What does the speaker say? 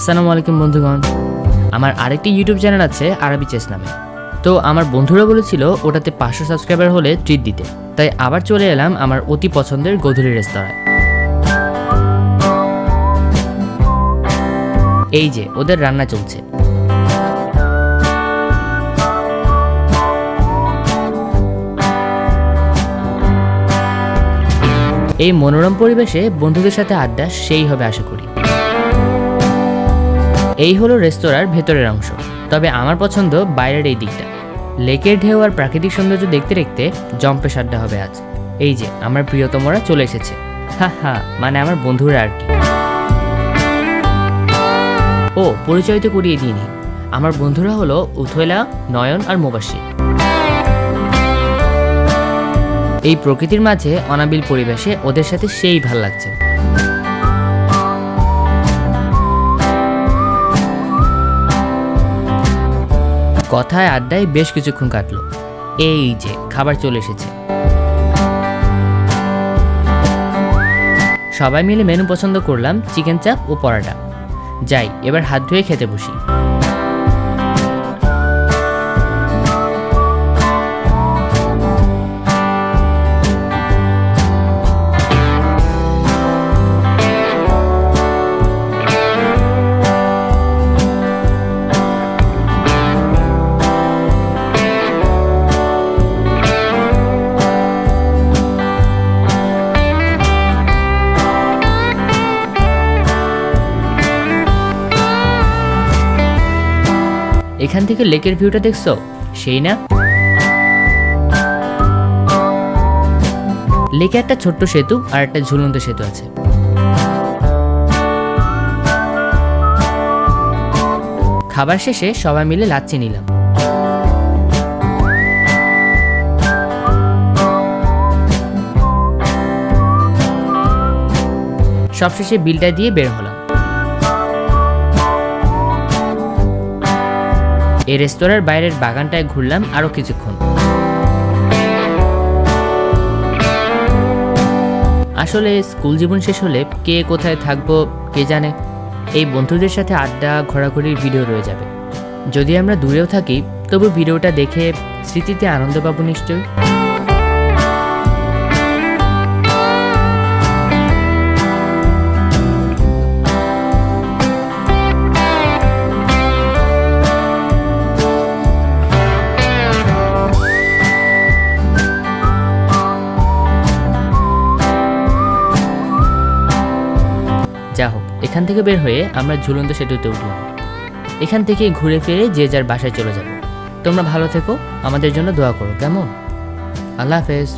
আসসালামু আলাইকুম বন্ধুগণ, আমার আরেকটি ইউটিউব চ্যানেল আছে আরবি চেস নামে। তো আমার বন্ধুরা বলেছিল ওটাতে 500 সাবস্ক্রাইবার হলে ট্রিট দিতে, তাই আবার চলে এলাম আমার অতি পছন্দের গোধূলি রেস্তোরাঁয়। এই যে ওদের রান্না চলছে। এই মনোরম পরিবেশে বন্ধুদের সাথে আড্ডা সেই হবে আশা করি। এই হলো রেস্তোরাঁর ভেতরের অংশ, তবে আমার পছন্দ বাইরের এই দিকটা। লেকের ঢেউ আর প্রাকৃতিক সৌন্দর্য দেখতে দেখতে জম্পেশ আড্ডা হবে আজ। এই যে আমার প্রিয়তমরা চলে এসেছে, মানে আমার বন্ধুরা আর কি। ও পরিচয় তো করিয়ে দিইনি, আমার বন্ধুরা হলো উথয়লা, নয়ন আর মোবাশির। এই প্রকৃতির মাঝে অনাবিল পরিবেশে ওদের সাথে সেই ভাল লাগছে। কথায় আড্ডায় বেশ কিছুক্ষণ কাটলো। এই যে খাবার চলে এসেছে। সবাই মিলে মেনু পছন্দ করলাম চিকেন চাপ ও পরাটা। যাই এবার হাত ধুয়ে খেতে বসি। এখান থেকে লেকের ভিউটা দেখছো, সেই না? লেকে একটা ছোট্ট সেতু আর একটা ঝুলন্ত সেতু আছে। খাবার শেষে সবাই মিলে লাচ্ছি নিলাম। সবশেষে বিলটা দিয়ে বের হলাম। এই রেস্তোরাঁর বাইরের বাগানটায় ঘুরলাম আরো কিছুক্ষণ। আসলে স্কুল জীবন শেষ হলে কে কোথায় থাকবো কে জানে। এই বন্ধুদের সাথে আড্ডা ঘোরাঘুরির ভিডিও রয়ে যাবে। যদি আমরা দূরেও থাকি তবু ভিডিওটা দেখে স্মৃতিতে আনন্দ পাবো নিশ্চয়ই। যা হোক, এখান থেকে বের হয়ে আমরা ঝুলন্ত সেতুতে উঠলাম। এখান থেকে ঘুরে ফিরে যে যার বাসায় চলে যাব। তোমরা ভালো থেকো, আমাদের জন্য দোয়া করো, কেমন? আল্লাহ হাফেজ।